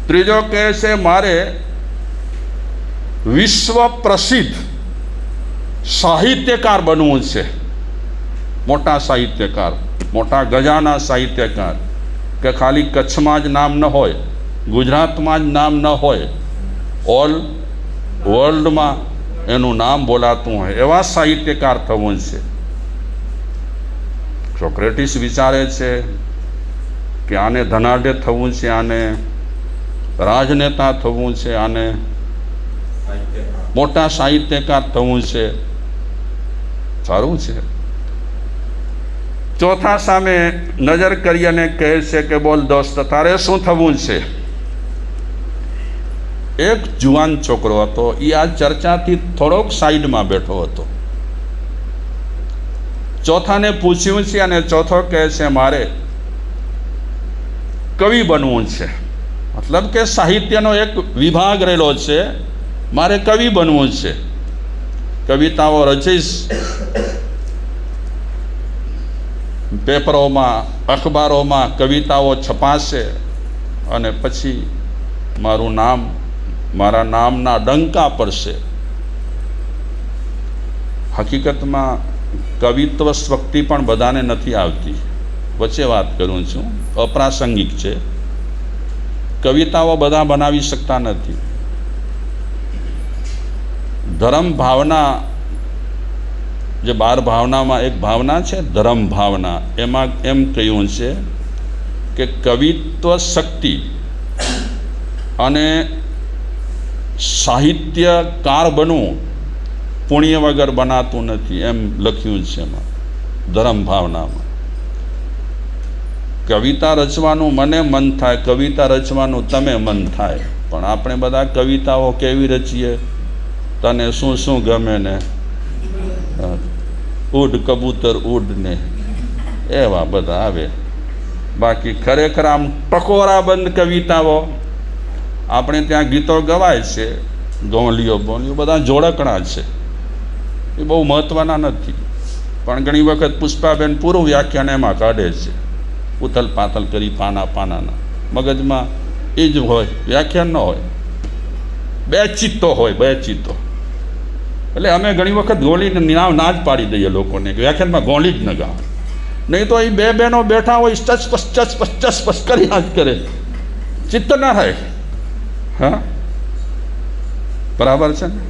ત્રીજો કહે છે મારે વિશ્વ પ્રસિદ્ધ સાહિત્યકાર બનવું છે, મોટા સાહિત્યકાર, મોટા ગજાના સાહિત્યકાર, કે ખાલી કચ્છમાં જ નામ ન હોય, ગુજરાતમાં જ નામ ન હોય, ઓલ વર્લ્ડમાં એનું નામ બોલાતું હોય એવા સાહિત્યકાર થવું છે. સોક્રેટિસ વિચારે છે કે આને ધનાઢ્ય થવું છે, આને રાજનેતા થવું છે, આને મોટા સાહિત્યકાર થવું છે. સારું છે. ચોથા સામે નજર કરી અને કહે છે કે બોલ દોસ્ત તારે શું થવું છે? એક જુવાન છોકરો હતો, એ આ ચર્ચાથી થોડોક સાઈડમાં બેઠો હતો. ચોથાને પૂછ્યું છે અને ચોથો કહે છે મારે કવિ બનવું છે, મતલબ કે સાહિત્યનો એક વિભાગ રહેલો છે, મારે કવિ બનવું છે, કવિતાઓ રચીશ, પેપરોમાં અખબારોમાં કવિતાઓ છપાશે અને પછી મારું નામ, મારા નામના ડંકા પડશે. હકીકતમાં કવિત્વ સ્વક્તિ પણ બધાને નથી આવતી. વચ્ચે વાત કરું છું, અપ્રાસંગિક છે. કવિતાઓ બધા બનાવી શકતા નથી. ધર્મ ભાવના, જે 12 ભાવનામાં એક ભાવના છે ધર્મ ભાવના, એમાં એમ કહ્યું છે કે કવિત્વ શક્તિ અને સાહિત્યકાર બનવું પુણ્ય વગર બનાતું નથી, એમ લખ્યું છે એમાં ધર્મ ભાવનામાં. કવિતા રચવાનું મને મન થાય, કવિતા રચવાનું તમે મન થાય, પણ આપણે બધા કવિતાઓ કેવી રચીએ? તને શું શું ગમે ને ઉડ કબૂતર ઉડ ને એવા બધા આવે. બાકી ખરેખર આમ ટકોરાબંધ કવિતાઓ, આપણે ત્યાં ગીતો ગવાય છે, ગોંલીઓ બોલીઓ બધા જોડકણા છે, એ બહુ મહત્ત્વના નથી. પણ ઘણી વખત પુષ્પાબેન પૂરું વ્યાખ્યાન એમાં કાઢે છે, ઉથલ પાથલ કરી પાના પાનાના, મગજમાં એ જ હોય, વ્યાખ્યાન ન હોય, બે ચિત્તો હોય, બે ચિત્તો. એટલે અમે ઘણી વખત ગોળીને ના જ પાડી દઈએ લોકોને કે વ્યાખ્યાનમાં ગોળી જ ન ગાવ, નહીં તો એ બે બહેનો બેઠા હોય ચસ કરી જ કરે, ચિત્ત ના થાય. હા, બરાબર છે ને?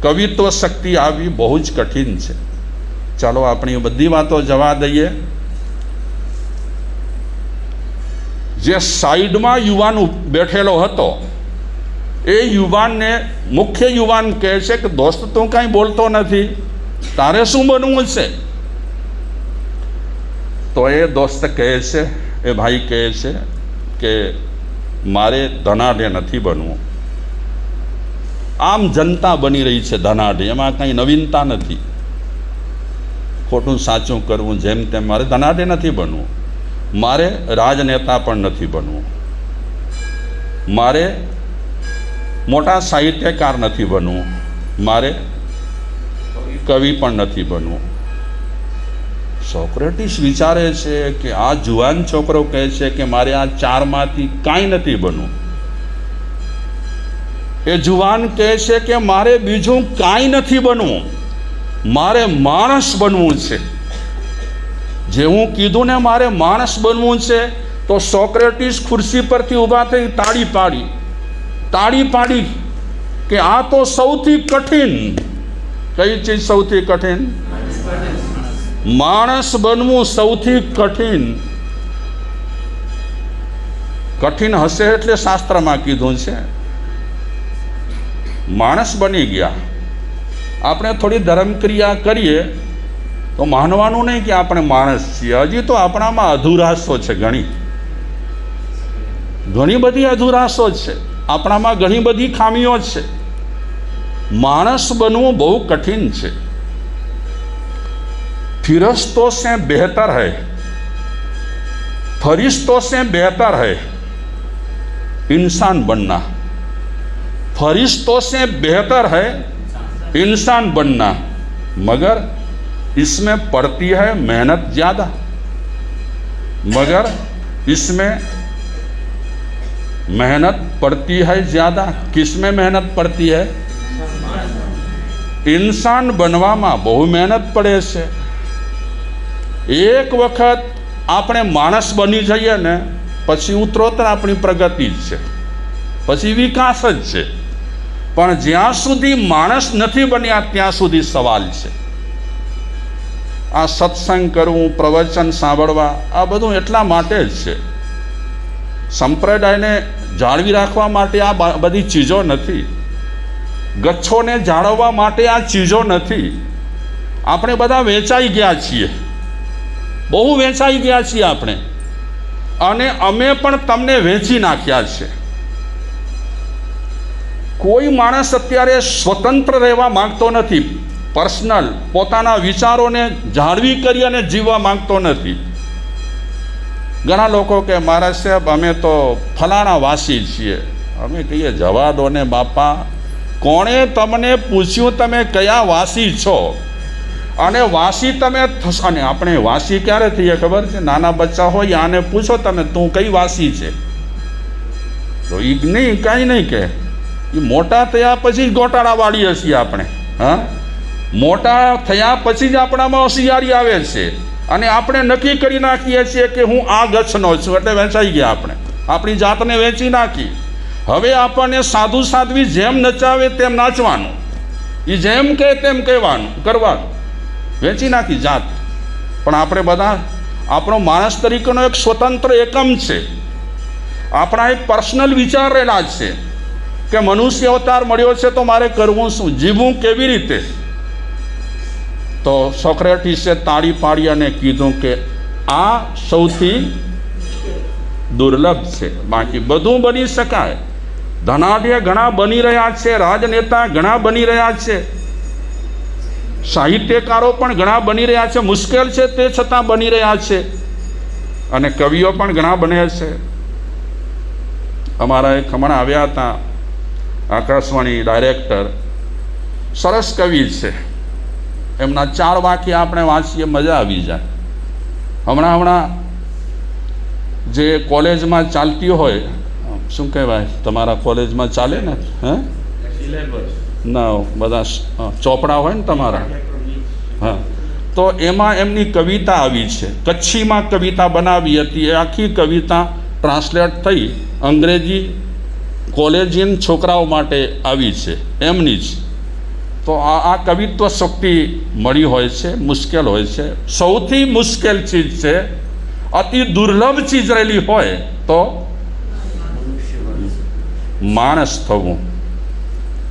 કવિત્વ શક્તિ આવી બહુ જ કઠિન છે. ચાલો આપણી બધી વાતો જવા દઈએ. જે સાઈડમાં યુવાન બેઠેલો હતો એ યુવાનને મુખ્ય યુવાન કહે છે કે દોસ્ત તું કાંઈ બોલતો નથી, તારે શું બનવું છે? તો એ દોસ્ત કહે છે, એ ભાઈ કહે છે કે મારે ધનાઢ્ય નથી બનવું. આમ જનતા બની રહી છે ધનાઢ્ય, એમાં કંઈ નવીનતા નથી. ખોટું સાચું કરવું જેમ તેમ, મારે ધનાઢ્ય નથી બનવું. મારે રાજનેતા પણ નથી બનવું. મારે મોટા સાહિત્યકાર નથી બનવું. મારે કવિ પણ નથી બનવું. સોક્રેટિસ વિચારે છે કે આ જુવાન છોકરો કહે છે કે મારે આ ચારમાંથી કાંઈ નથી બનવું. એ જુવાન કહે છે કે મારે બીજું કાંઈ નથી બનવું, મારે માણસ બનવું છે. જે હું કીધું ને મારે માણસ બનવું છે, તો સોક્રેટિસ ખુરશી પરથી ઊભા થઈ તાળી પાડી કે આ તો સૌથી કઠિન. કઈ ચીજ સૌથી કઠિન? માણસ બનવું સૌથી કઠિન. કઠિન હશે એટલે શાસ્ત્રમાં કીધું છે. માણસ બની ગયા. આપણે થોડી ધર્મક્રિયા કરીએ તો માનવાનું નહીં કે આપણે માણસ છીએ. હજી તો આપણામાં અધુરાશો છે, ઘણી બધી અધુરાશો છે આપણામાં, ઘણી બધી ખામીઓ છે. માણસ બનવું બહુ કઠિન છે. ફિરસ્તો से बेहतर है, फरिश्तों से बेहतर है इंसान बनना. फरिश्तों से बेहतर है इंसान बनना, मगर इसमें पड़ती है मेहनत ज़्यादा, मगर इसमें मेहनत पड़ती है ज़्यादा, किसमें मेहनत पड़ती है? इंसान बनवामां बहु मेहनत पड़े छे। एक वखत આપણે માણસ બની જઈએ ને પછી ઉત્તરોત્તર આપણી પ્રગતિ જ છે, પછી વિકાસ જ છે, પણ જ્યાં સુધી માણસ નથી બન્યા ત્યાં સુધી સવાલ છે। આ સત્સંગ કરવું, પ્રવચન સાંભળવા, આ બધું એટલા માટે જ છે। સંપ્રદાયને જાળવી રાખવા માટે આ બધી ચીજો નથી, ગચ્છોને જાળવવા માટે આ ચીજો નથી। આપણે બધા વેચાઈ ગયા છીએ, બહુ વેચાઈ ગયા છીએ આપણે, અને અમે પણ તમને વેચી નાખ્યા છે। કોઈ માણસ અત્યારે સ્વતંત્ર રહેવા માંગતો નથી, પર્સનલ પોતાના વિચારોને જાળવી કરી અને જીવવા માંગતો નથી। ઘણા લોકો કે મારા સાહેબ અમે તો ફલાણા વાસી છીએ, અમે કહીએ જવા દો ને બાપા, કોણે તમને પૂછ્યું તમે કયા વાસી છો? અને વાસી તમે અને આપણે વાસી ક્યારે થઈએ ખબર છે? નાના બચ્ચા હોય આને પૂછો તમે તું કઈ વાસી છે, તો એ નહીં કાંઈ નહીં કે, એ મોટા થયા પછી જ ગોટાળા વાળીએ છીએ આપણે। હા, મોટા થયા પછી જ આપણામાં હોશિયારી આવે છે, અને આપણે નક્કી કરી નાખીએ છીએ કે હું આ ગચ્છનો છું, એટલે વેચાઈ ગયા આપણે, આપણી જાતને વેચી નાખી। હવે આપણને સાધુ સાધ્વી જેમ નચાવે તેમ નાચવાનું, એ જેમ કહે તેમ કહેવાનું કરવાનું, વેચી નાખી જાત। પણ આપણે બધા આપણો માણસ તરીકેનો એક સ્વતંત્ર એકમ છે, આપણા એક પર્સનલ વિચાર રહેલા છે કે મનુષ્ય અવતાર મળ્યો છે તો મારે કરવું શું, જીવવું કેવી રીતે? તો સોક્રેટિસે તાળી પાડી અને કીધું કે આ સૌથી દુર્લભ છે, બાકી બધું બની શકાય। ધનાઢ્ય ઘણા બની રહ્યા છે, રાજનેતા ઘણા બની રહ્યા છે, સાહિત્યકારો પણ ઘણા બની રહ્યા છે, મુશ્કેલ છે તે છતાં બની રહ્યા છે, અને કવિઓ પણ ઘણા બને છે। અમારા એક હમણાં આવ્યા હતા આકાશવાણી ડાયરેક્ટર, સરસ કવિ છે, એમના 4 વાક્ય આપણે વાંચીએ મજા આવી જાય। હમણાં જે કોલેજમાં ચાલતી હોય, શું કહેવાય તમારા કોલેજમાં ચાલે ને, હે ના બધા ચોપડા હોય ને તમારા, હા, તો એમાં એમની કવિતા આવી છે, કચ્છીમાં કવિતા બનાવી હતી, એ આખી કવિતા ટ્રાન્સલેટ થઈ અંગ્રેજી કોલેજિયન છોકરાઓ માટે આવી છે એમની જ। તો આ કવિત્વ શક્તિ મળી હોય છે, મુશ્કેલ હોય છે, સૌથી મુશ્કેલ ચીજ છે, અતિ દુર્લભ ચીજ રહેલી હોય તો માણસ થવું।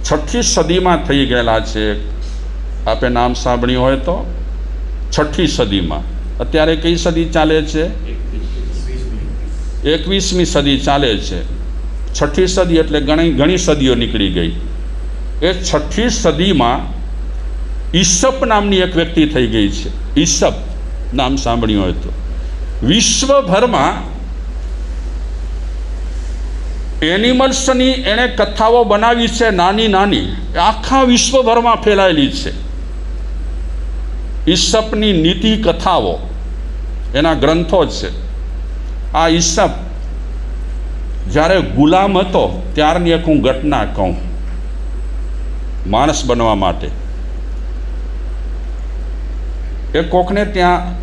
6ઠી સદીમાં થઈ ગયેલા છે, આપે નામ સાંભળ્યું હોય તો 6ઠી સદીમાં, અત્યારે કઈ સદી ચાલે છે? 21મી સદી ચાલે છે। 6ઠી સદી એટલે ઘણી સદીઓ નીકળી ગઈ। એ 6ઠી સદીમાં ઈસપ નામની એક વ્યક્તિ થઈ ગઈ છે, ઈસપ નામ સાંભળ્યું હોય તો। વિશ્વભરમાં એનિમલ્સની એણે કથાઓ બનાવી છે, નાની નાની, આખા વિશ્વભરમાં ફેલાયેલી છે। ઈસપની નીતિ કથાઓ એના ગ્રંથો જ છે। આ ઈસપ જ્યારે ગુલામ હતો ત્યારની એક હું ઘટના કહું, માણસ બનવા માટે એ કોકને ત્યાં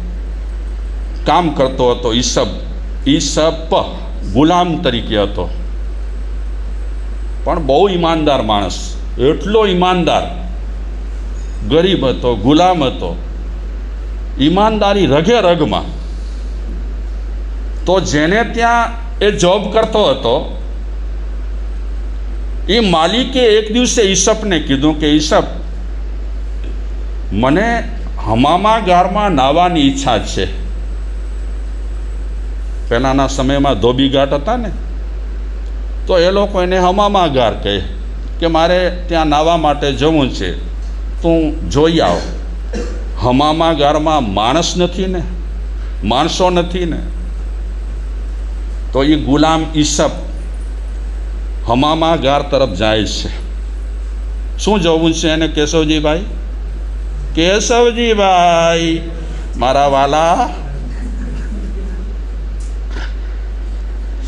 કામ કરતો હતો, ઈસપ ગુલામ તરીકે હતો, પણ બહુ ઈમાનદાર માણસ, એટલો ઈમાનદાર, ગરીબ હતો, ગુલામ હતો, ઈમાનદારી રગે રગમાં। તો જેને ત્યાં એ જોબ કરતો હતો એ માલિકે એક દિવસે ઈસપને કીધું કે ઈસપ, મને હમામાગારમાં નાહવાની ઈચ્છા છે। પહેલાંના સમયમાં ધોબીઘાટ હતા ને, તો એ લોકો એને હમામાગાર કહે કે મારે ત્યાં નાહવા માટે જવું છે, તું જોઈ આવ। હમામાગારમાં માણસ નથી ને, માણસો નથી ને, તો એ ગુલામ ઈસપ હમામાગાર તરફ જાય છે। શું જવું છે એને? કેશવજીભાઈ, કેશવજીભાઈ મારા વાલા,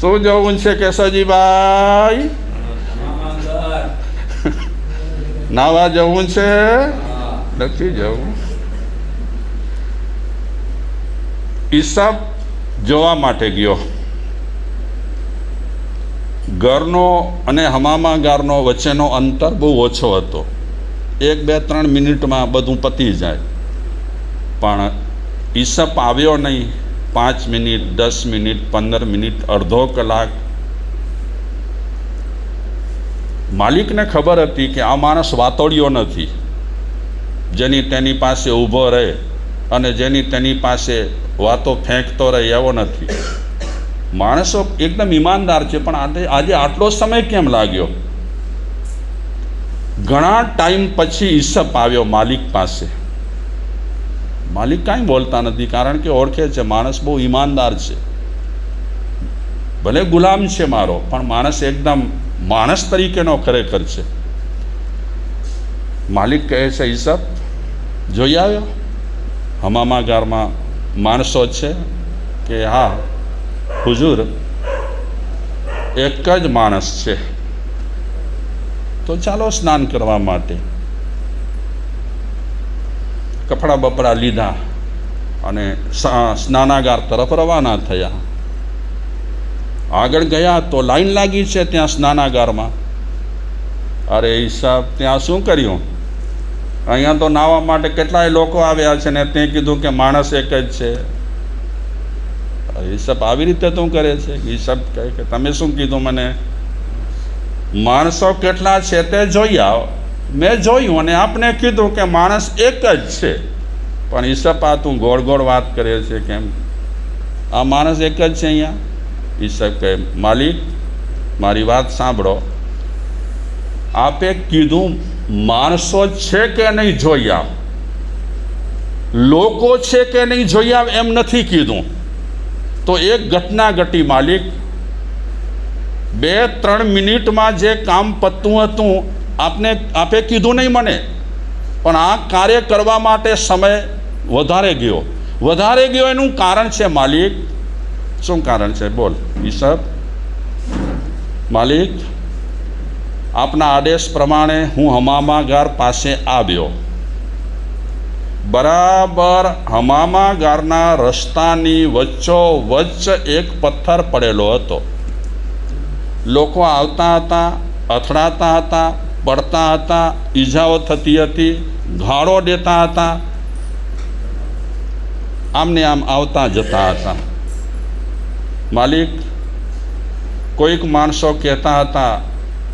શું જવું છે કેશવજીભાઈ? નાવા જવું છે? નથી જવું. ઈસબ જોવા માટે ગયો. ઘરનો અને હમામાગારનો વચ્ચેનો અંતર બહુ ઓછો હતો. 1, 2, 3 મિનિટમાં બધું પતી જાય. પણ ઈસપ આવ્યો નહીં. 5 મિનિટ, 10 મિનિટ, 15 મિનિટ, અડધો કલાક. માલિકને ખબર હતી કે આ માણસ વાતોડિયો નથી, જેની તેની પાસે ઊભો રહે અને જેની તેની પાસે વાતો ફેંકતો રહે એવો નથી. માણસો એકદમ ઈમાનદાર છે. પણ આજે આટલો સમય કેમ લાગ્યો? ઘણા ટાઈમ પછી ઈસપ આવ્યો માલિક પાસે. માલિક કાંઈ બોલતા નથી, કારણ કે ઓળખે છે માણસ બહુ ઈમાનદાર છે. ભલે ગુલામ છે મારો, પણ માણસ એકદમ માણસ તરીકેનો ખરેખર છે. માલિક કહે છે, ઈસપ જોઈ આવ્યો હમામાગારમાં માણસો છે? કે હા હુજુર, એક જ માણસ છે. તો ચાલો સ્નાન કરવા માટે. કપડાં બપડા લીધા અને સ્નાનાગાર તરફ રવાના થયા. આગળ ગયા તો લાઈન લાગી છે ત્યાં સ્નાનાગારમાં. અરે ઈસબ, ત્યાં શું કર્યું? અહીંયા તો નાહવા માટે કેટલાય લોકો આવ્યા છે ને તે કીધું કે માણસ એક જ છે. ઈસબ આવી રીતે તું કરે છે? ઈસબ કહે કે તમે શું કીધું મને? માણસો કેટલા છે તે જોઈ આવો. મેં જોયું અને આપને કીધું કે માણસ એક જ છે. પણ ઈસપ, આ તું ગોળ ગોળ વાત કરે છે કેમ? આ માણસ એક જ છે અહીંયા. ઈસપ કહે, માલિક મારી વાત સાંભળો. આપે કીધું માણસો છે કે નહીં જોઈ આવ, લોકો છે કે નહીં જોઈ આવ, એમ નથી કીધું. તો એક ઘટના ઘટી માલિક. 2-3 મિનિટમાં જે કામ પતતું હતું આપે કીધું નહીં મને, પણ આ કાર્ય કરવા માટે સમય વધારે ગયો. એનું કારણ છે માલિક. શું કારણ છે? બોલ ઈસબ. માલિક, આપના આદેશ પ્રમાણે હું હમામાગાર પાસે આવ્યો. બરાબર હમામાગારના રસ્તાની વચ્ચોવચ્ચ એક પથ્થર પડેલો હતો. લોકો આવતા હતા, અથડાતા હતા, પડતા હતા, ઈજાઓ થતી હતી, ગાળો દેતા હતા, આમને આમ આવતા જતા હતા. માલિક, કોઈક માણસો કહેતા હતા,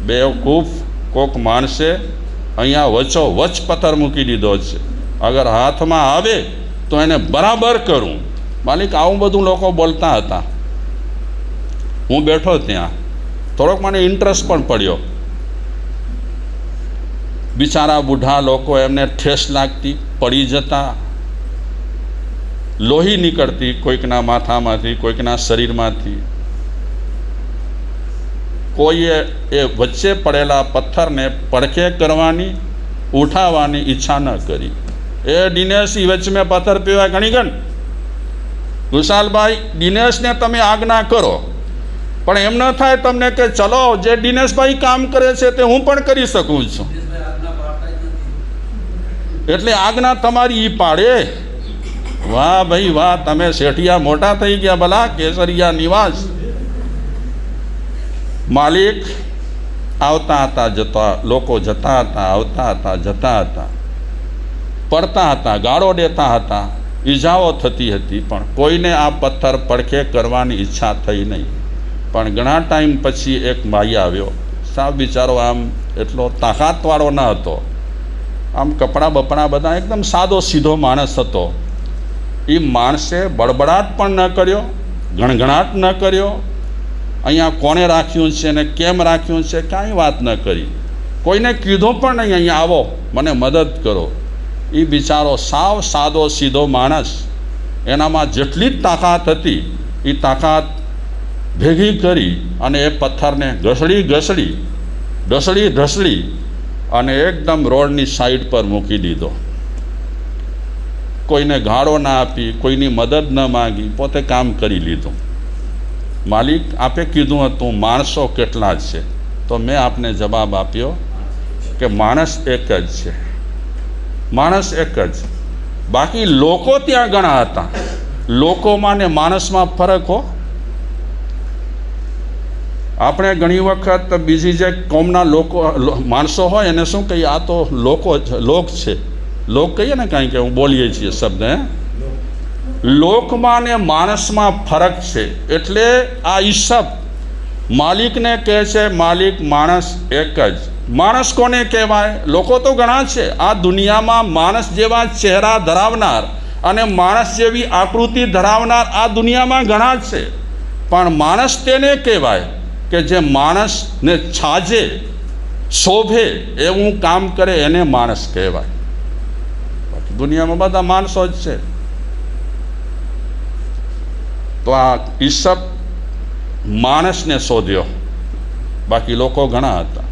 બેવકૂફ, કોઈક માણસે અહીંયા વચ્ચોવચ્ચ પથ્થર મૂકી દીધો છે, અગર હાથમાં આવે તો એને બરાબર કરું. માલિક, આવું બધું લોકો બોલતા હતા. હું બેઠો ત્યાં, થોડોક મને ઇન્ટરેસ્ટ પણ પડ્યો. બિચારા બુઢા લોકો, એમને ઠેસ લાગતી, પડી જતા, લોહી નીકળતી કોઈકના માથામાંથી, કોઈકના શરીરમાંથી. કોઈએ એ વચ્ચે પડેલા પથ્થરને પડખે કરવાની, ઉઠાવવાની ઈચ્છા ન કરી. એ દિનેશ, વચ્ચે મેં પથ્થર પીવા ગણીગન. વિશાલભાઈ, દિનેશને તમે આજ્ઞા કરો, પણ એમ ન થાય તમને કે ચલો જે દિનેશભાઈ કામ કરે છે તે હું પણ કરી શકું છું. એટલે આજ્ઞા તમારી ઈ પાડે. વાહ ભાઈ વાહ, તમે શેઠિયા મોટા થઈ ગયા ભલા, કેસરિયા નિવાસ. માલિક, આવતા હતા જતા લોકો, જતા હતા, આવતા હતા, જતા હતા, પડતા હતા, ગાળો દેતા હતા, ઈજાઓ થતી હતી, પણ કોઈને આ પથ્થર પડખે કરવાની ઈચ્છા થઈ નહીં. પણ ઘણા ટાઈમ પછી એક ભાઈ આવ્યો. સાવ બિચારો આમ એટલો તાકાતવાળો ન હતો. આમ કપડાં બપડા બધા એકદમ સાદો સીધો માણસ હતો. એ માણસે બળબડાટ પણ ન કર્યો, ગણગણાટ ન કર્યો, અહીંયા કોણે રાખ્યું છે ને કેમ રાખ્યું છે કાંઈ વાત ન કરી. કોઈને કીધું પણ નહીં અહીંયા આવો મને મદદ કરો. એ બિચારો સાવ સાદો સીધો માણસ, એનામાં જેટલી જ તાકાત હતી એ તાકાત ભેગી કરી અને એ પથ્થરને ઢસડી અને એકદમ રોડની સાઈડ પર મૂકી દીધો. કોઈને ગાળો ના આપી, કોઈની મદદ ન માગી, પોતે કામ કરી લીધું. માલિક આપે કીધું હતું માણસો કેટલા છે, તો મેં આપને જવાબ આપ્યો કે માણસ એક જ છે, માણસ એક જ. બાકી લોકો ત્યાં ઘણા હતા. લોકોમાં ને માણસમાં ફરક હો. આપણે ઘણી વખત બીજી જે કોમના લોકો માણસો હોય એને શું કહીએ, આ તો લોકો લોક છે, લોક કહીએ ને કાંઈ કે હું બોલીએ છીએ શબ્દ. લોકમાં ને માણસમાં ફરક છે. એટલે આ ઈસબ માલિકને કહે છે માલિક માણસ એક જ. માણસ કોને કહેવાય? લોકો તો ઘણા છે આ દુનિયામાં. માણસ જેવા ચહેરા ધરાવનાર અને માણસ જેવી આકૃતિ ધરાવનાર આ દુનિયામાં ઘણા છે, પણ માણસ તેને કહેવાય કે જે માણસને છાજે શોભે એવું કામ કરે, એને માણસ કહેવાય. બાકી દુનિયામાં બધા માણસો જ છે. તો આ ઈસબ માણસને શોધ્યો, બાકી લોકો ઘણા હતા.